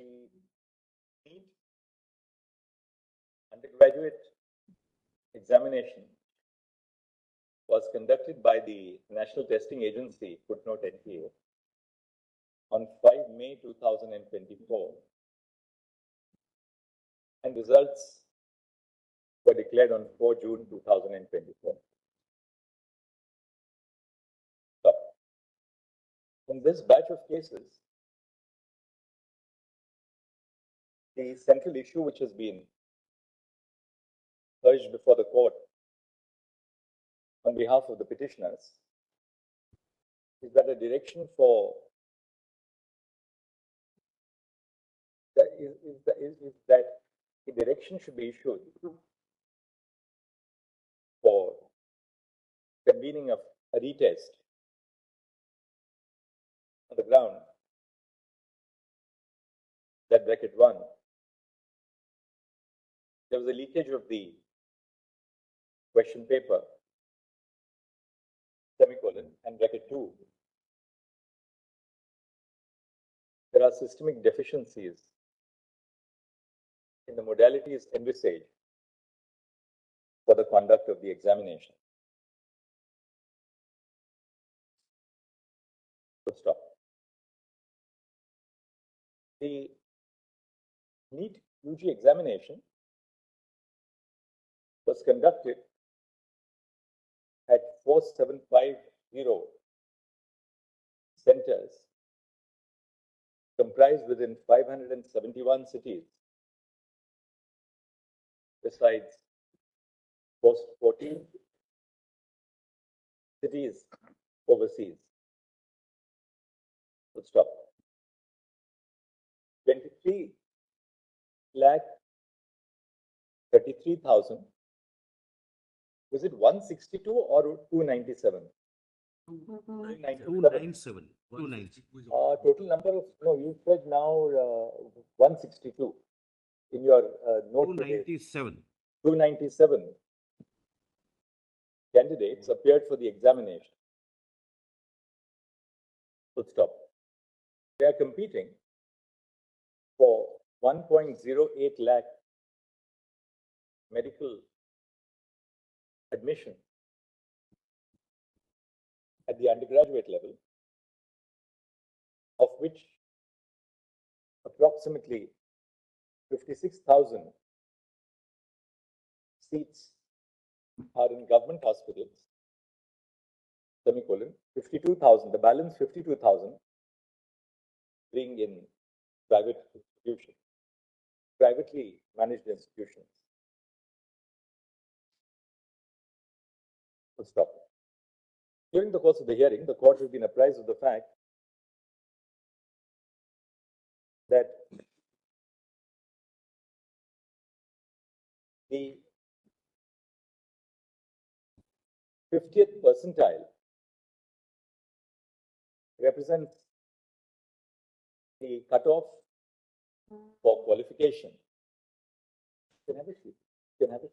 The NEET undergraduate examination was conducted by the National Testing Agency, footnote NTA, on 5 May 2024, and results were declared on 4 June 2024. So, in this batch of cases, the central issue which has been urged before the court on behalf of the petitioners is that a direction for that the direction should be issued for convening of a retest on the ground that bracket 1, there was a leakage of the question paper, semicolon, and bracket 2. There are systemic deficiencies in the modalities envisaged for the conduct of the examination. Full stop. The NEET UG examination was conducted at 4750 centers comprised within 571 cities, besides 14 cities overseas. Full stop. 23 lakh 33,000. Was it 162 or 297? 297. Total number of, no, you said now 162 in your note. 297. 297 candidates appeared for the examination. Full stop. They are competing for 1.08 lakh medical admission at the undergraduate level, of which approximately 56,000 seats are in government hospitals, semicolon, 52,000, the balance 52,000 being in private institutions, privately managed institutions. Full stop. During the course of the hearing, the court has been apprised of the fact that the 50th percentile represents the cutoff for qualification. You can have it. You can have it.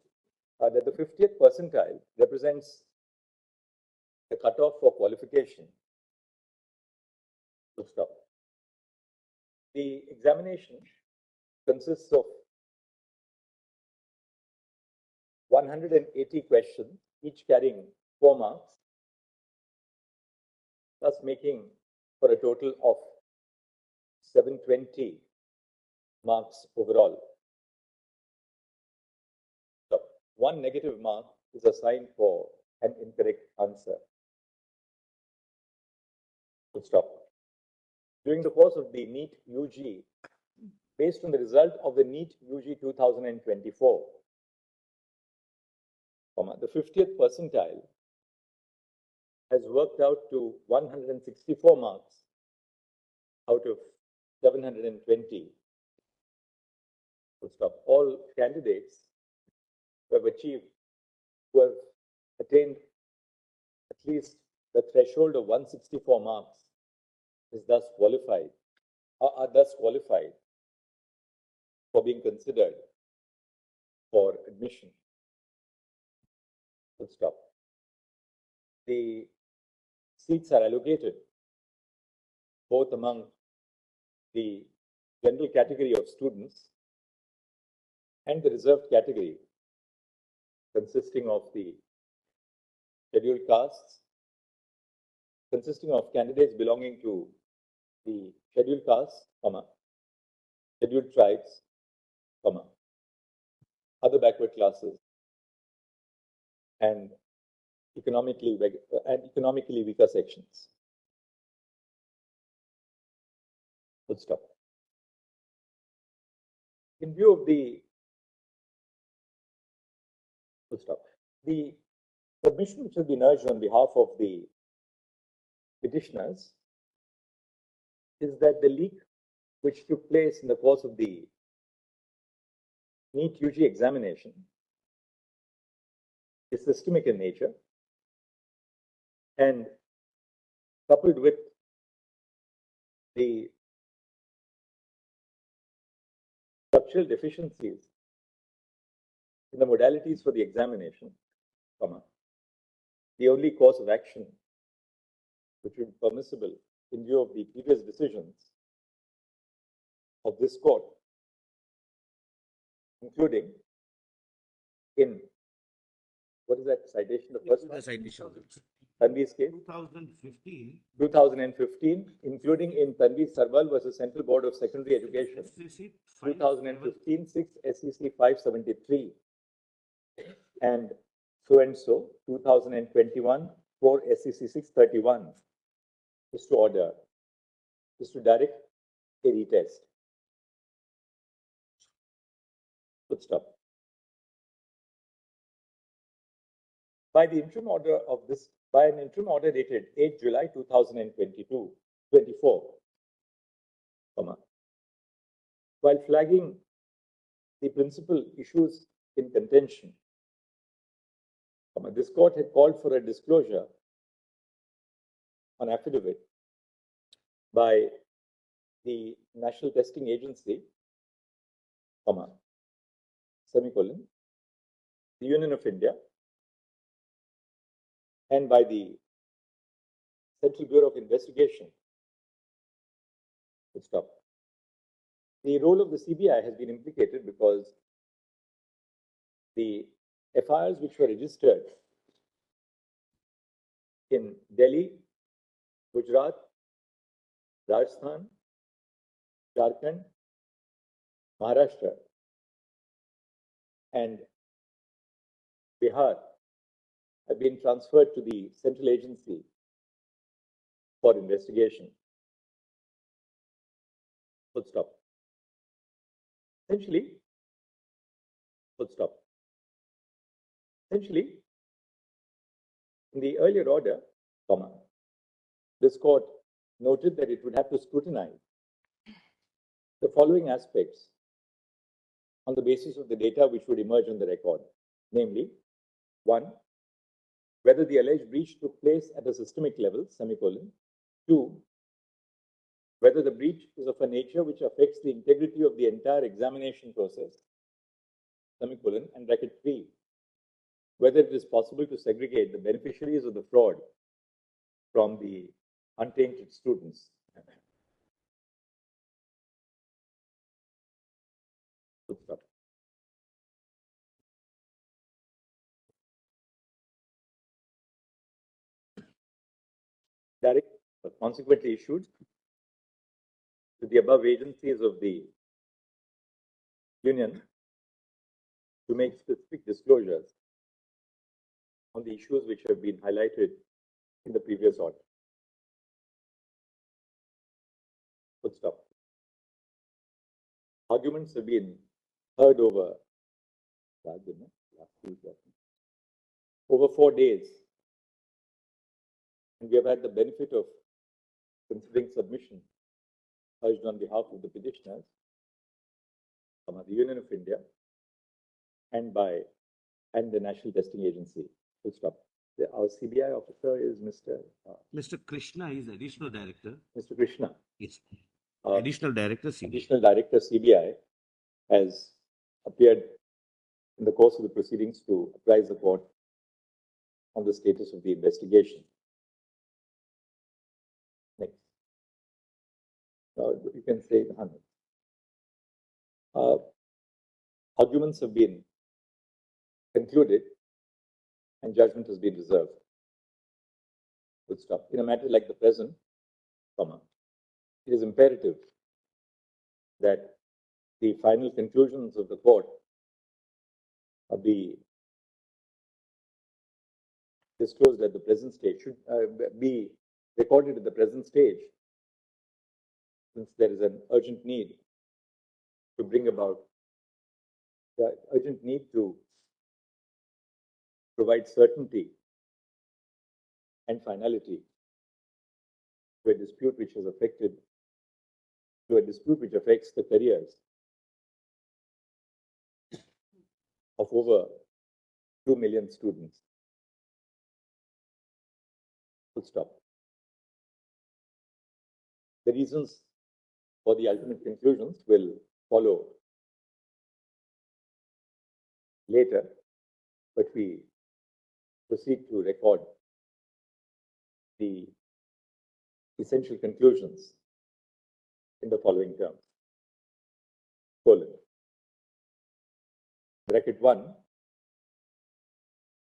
That the 50th percentile represents the cutoff for qualification. Full stop. The examination consists of 180 questions, each carrying 4 marks, thus making for a total of 720 marks overall. So 1 negative mark is assigned for an incorrect answer. Full stop. During the course of the NEET UG, based on the result of the NEET UG 2024, the 50th percentile has worked out to 164 marks out of 720. Full stop. All candidates who have attained at least the threshold of 164 marks is thus qualified, are thus qualified for being considered for admission. Full stop. The seats are allocated both among the general category of students and the reserved category consisting of the scheduled castes, consisting of candidates belonging to the scheduled castes, scheduled tribes, other backward classes, and economically weaker sections. Full stop. In view of the submission which has been urged on behalf of the petitioners is that the leak which took place in the course of the NEET UG examination is systemic in nature and coupled with the structural deficiencies in the modalities for the examination, the only course of action which would be permissible in view of the previous decisions of this court, including in, what is that citation? The first one? Citation. Tanvi's case? 2015, including in Tanvi Sarwal versus Central Board of Secondary Education. 2015, 6 SEC 573. And so, 2021, 4 SEC 631 is to direct a retest. Good stop. By an interim order dated 8 July 2024, while flagging the principal issues in contention, this court had called for a disclosure on affidavit by the National Testing Agency, the Union of India, and by the Central Bureau of Investigation. The role of the CBI has been implicated because the FIRs which were registered in Delhi, Gujarat, Rajasthan, Jharkhand, Maharashtra, and Bihar have been transferred to the central agency for investigation. Full stop. Essentially, in the earlier order, this court noted that it would have to scrutinize the following aspects on the basis of the data which would emerge on the record, namely, 1, whether the alleged breach took place at a systemic level, 2, whether the breach is of a nature which affects the integrity of the entire examination process, and 3, whether it is possible to segregate the beneficiaries of the fraud from the untainted students. Direct, consequently issued to the above agencies of the Union to make specific disclosures on the issues which have been highlighted in the previous order. Full stop. Arguments have been heard over 4 days, and we have had the benefit of considering submission urged on behalf of the petitioners, the Union of India, and the National Testing Agency. Full stop. Our CBI officer is Mr. Krishna is Additional Director. Mr. Krishna. Yes. Additional Director CBI. Additional Director CBI has appeared in the course of the proceedings to apprise the court on the status of the investigation. Next. You can say, Arguments have been concluded and judgment has been reserved. Good stop. In a matter like the present, it is imperative that the final conclusions of the court be disclosed at the present stage, should be recorded at the present stage, since there is an urgent need to bring about the urgent need to provide certainty and finality to a dispute which affects the careers of over 2 million students. Full stop. The reasons for the ultimate conclusions will follow later, but we proceed to record the essential conclusions in the following terms. Bracket 1,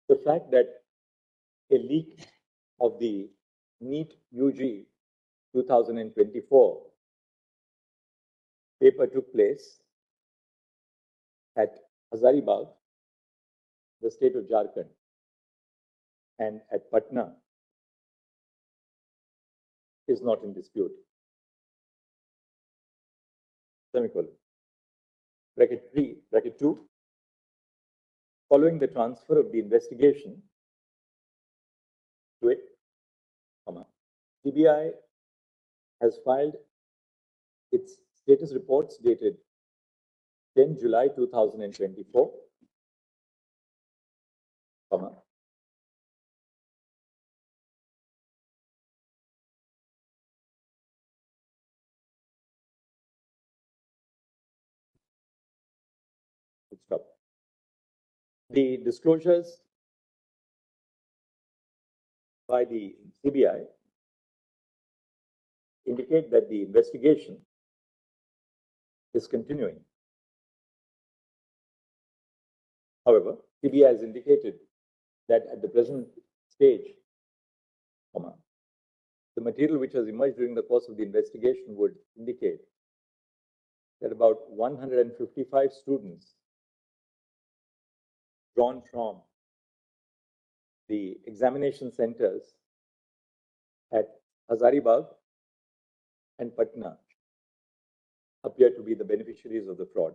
the fact that a leak of the NEET UG 2024 paper took place at Hazaribagh, the state of Jharkhand, and at Patna is not in dispute. Semicolon. Bracket 2, following the transfer of the investigation to it, CBI has filed its status reports dated 10 July 2024, The disclosures by the CBI indicate that the investigation is continuing. However, CBI has indicated that at the present stage, the material which has emerged during the course of the investigation would indicate that about 155 students drawn from the examination centers at Hazaribagh and Patna appear to be the beneficiaries of the fraud.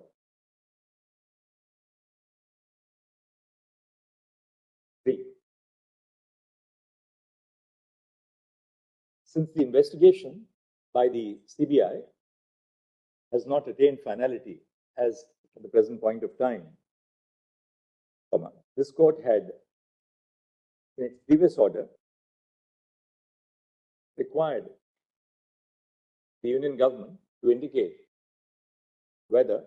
Since the investigation by the CBI has not attained finality as at the present point of time, this court had, in its previous order, required the union government to indicate whether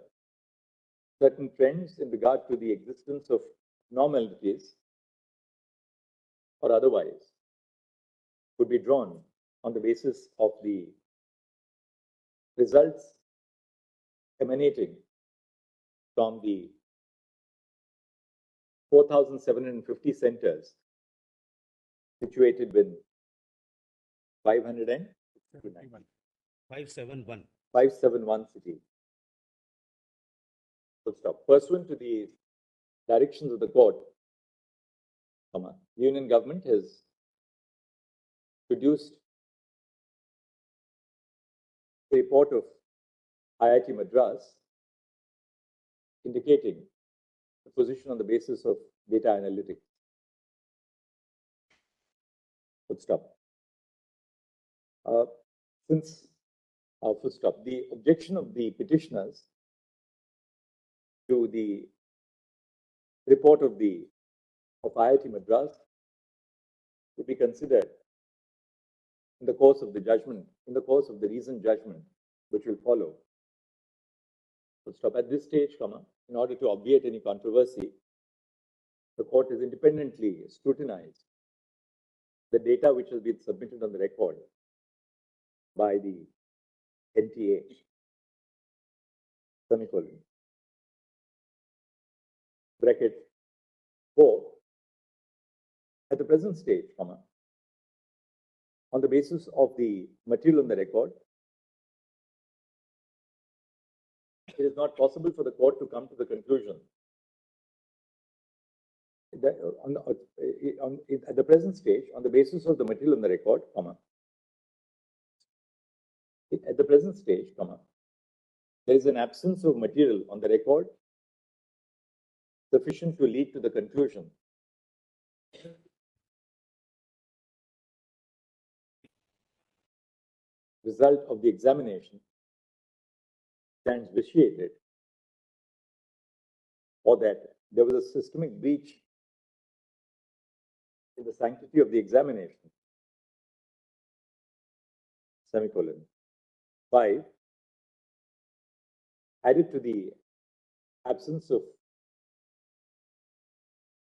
certain trends in regard to the existence of normalities or otherwise could be drawn on the basis of the results emanating from the 4,750 centers situated with 571 cities. Full stop. Pursuant to the directions of the court, the union government has produced a report of IIT Madras indicating the position on the basis of data analytics. Full stop. Full stop. The objection of the petitioners to the report of IIT Madras will be considered in the course of the judgment, in the course of the reasoned judgment, which will follow. Full stop. At this stage, in order to obviate any controversy, the court has independently scrutinized the data which has been submitted on the record by the NTA. Semicolon. bracket 4, at the present stage, comma, on the basis of the material on the record, it is not possible for the court to come to the conclusion that at the present stage, on the basis of the material on the record, comma, at the present stage, comma, there is an absence of material on the record sufficient to lead to the conclusion result of the examination stands vitiated, or that there was a systemic breach in the sanctity of the examination, semicolon. 5, added to the absence of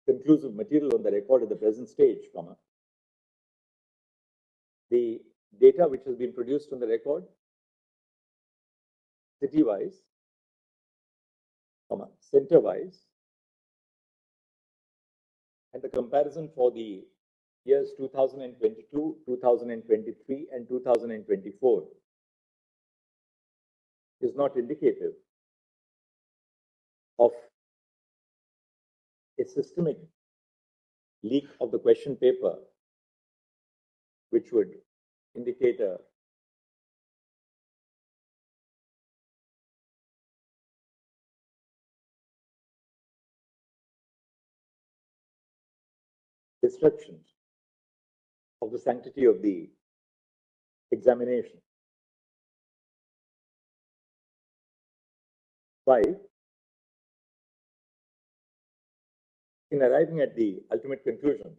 conclusive material on the record at the present stage, comma, the data which has been produced on the record, city-wise, comma, center-wise, and the comparison for the years 2022, 2023, and 2024 is not indicative of a systemic leak of the question paper, which would indicate a destruction of the sanctity of the examination. 5, in arriving at the ultimate conclusion,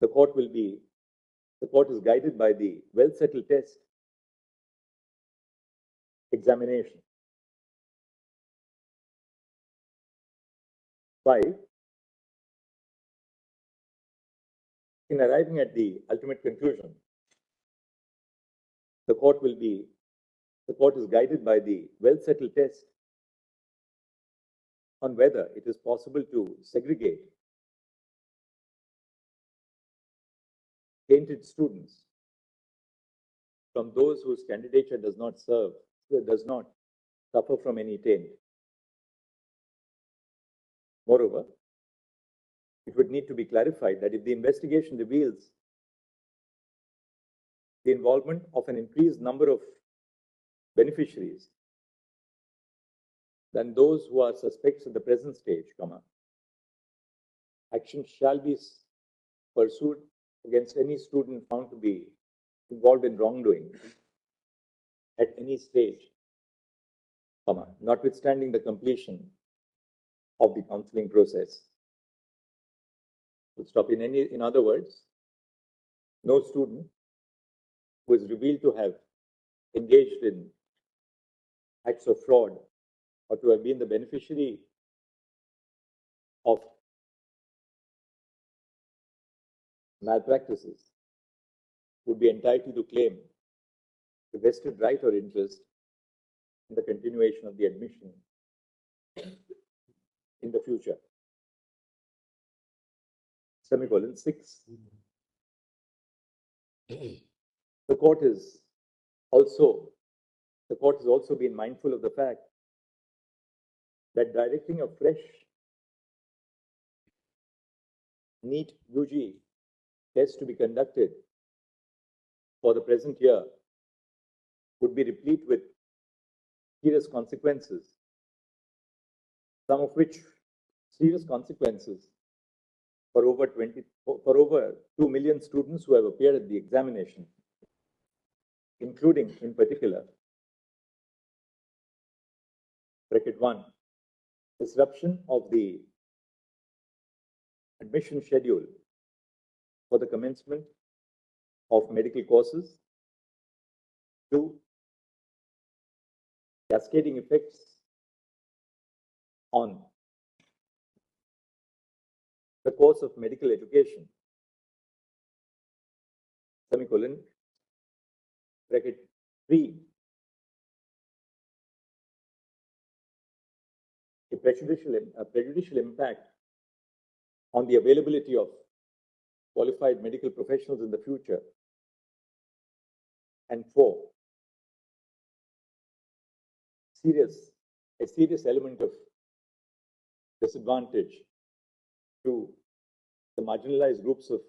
the court is guided by the well-settled test examination. 5, in arriving at the ultimate conclusion, the court is guided by the well-settled test on whether it is possible to segregate tainted students from those whose candidature does not suffer from any taint. Moreover, it would need to be clarified that if the investigation reveals the involvement of an increased number of beneficiaries than those who are suspects at the present stage, comma, action shall be pursued against any student found to be involved in wrongdoing at any stage, comma, notwithstanding the completion of the counseling process. We'll stop. In other words, no student who is revealed to have engaged in acts of fraud or to have been the beneficiary of malpractices would be entitled to claim the vested right or interest in the continuation of the admission in the future. Semicolon 6. The court has also been mindful of the fact that directing a fresh NEET UG test to be conducted for the present year would be replete with serious consequences, some of which serious consequences for over 2 million students who have appeared at the examination, including in particular, bracket 1, disruption of the admission schedule for the commencement of medical courses. 2, cascading effects on the course of medical education, semicolon, bracket 3, a prejudicial impact on the availability of qualified medical professionals in the future. And 4, a serious element of disadvantage to the marginalized groups of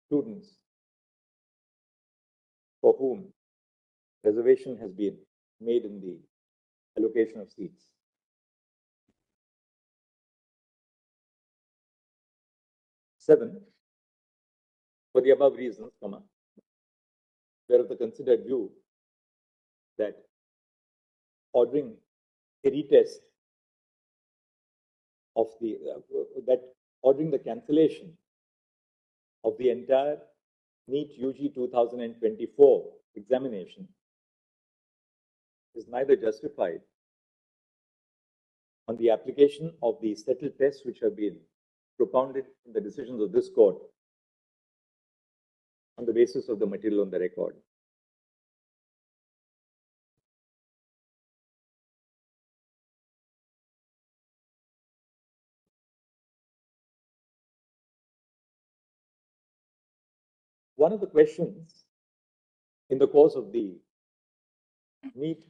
students for whom reservation has been made in the allocation of seats. Seven, for the above reasons, we are of the considered view that ordering a retest of ordering the cancellation of the entire NEET UG 2024 examination is neither justified on the application of the settled tests which have been propounded in the decisions of this court on the basis of the material on the record. One of the questions in the course of the NEET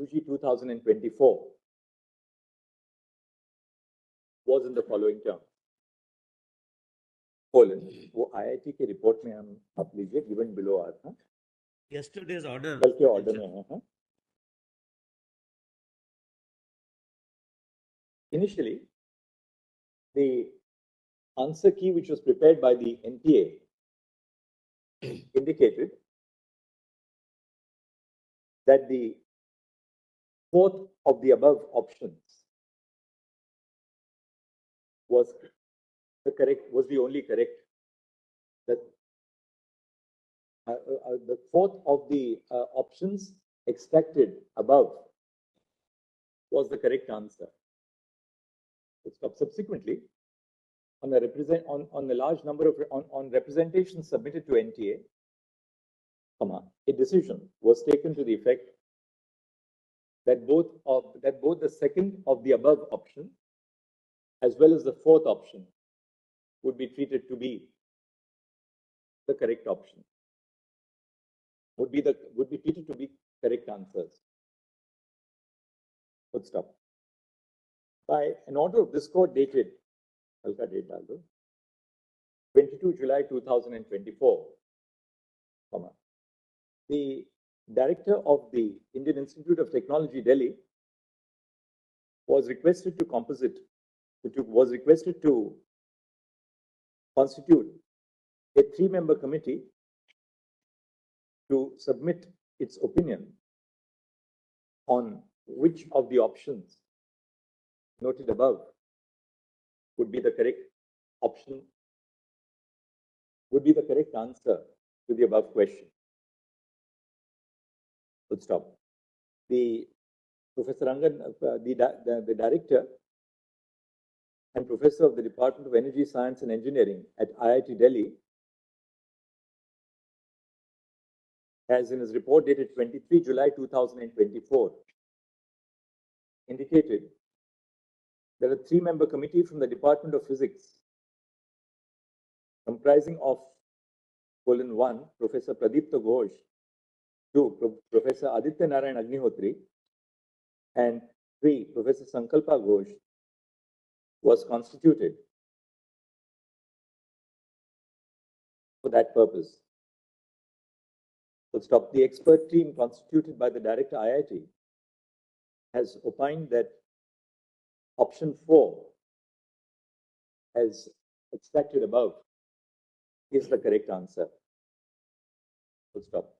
UG 2024 was in the following terms. Colon, वो IIT के report में हम आप लीजिए given below आया था. Yesterday's order. कल के order में है. Initially, the answer key which was prepared by the NTA indicated that the fourth of the above options was the only correct. That the fourth of the options extracted above was the correct answer. Subsequently, on a large number of representations submitted to NTA, a decision was taken to the effect that both the second of the above option as well as the fourth option would be treated to be the correct option. Would be treated to be correct answers. Full stop. By an order of this court dated 22 July 2024, the director of the Indian Institute of Technology, Delhi, was requested to constitute a 3-member committee to submit its opinion on which of the options noted above would be the correct option, would be the correct answer to the above question. Full stop. The Professor Rangan, the director and professor of the Department of Energy Science and Engineering at IIT Delhi, has in his report dated 23 July 2024 indicated that a 3-member committee from the Department of Physics comprising of colon 1, Professor Pradipta Ghosh, 2, Professor Aditya Narayan Agnihotri, and 3, Professor Sankalpa Ghosh, was constituted for that purpose. Full stop. The expert team constituted by the director IIT has opined that option 4, as extracted above, is the correct answer. Full stop.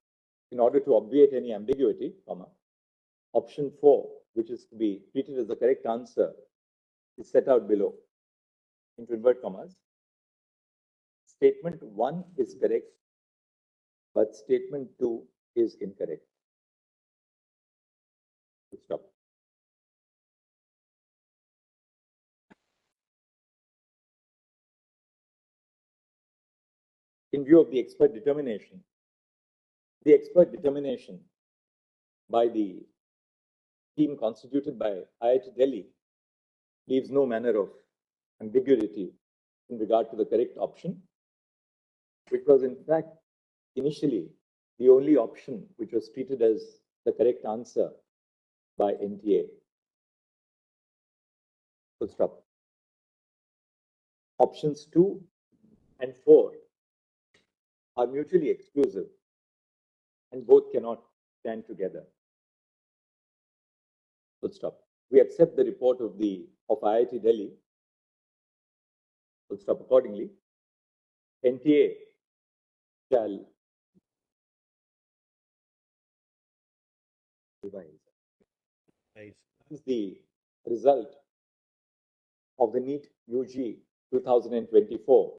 In order to obviate any ambiguity, option 4, which is to be treated as the correct answer, is set out below into inverted commas. Statement 1 is correct, but statement 2 is incorrect. Full stop. In view of the expert determination by the team constituted by IIT Delhi leaves no manner of ambiguity in regard to the correct option, which was in fact initially the only option which was treated as the correct answer by NTA. Full stop. Options 2 and 4 are mutually exclusive and both cannot stand together. Full stop. We accept the report of IIT Delhi. Full stop. Accordingly, NTA shall revise. Nice. This is the result of the NEET UG 2024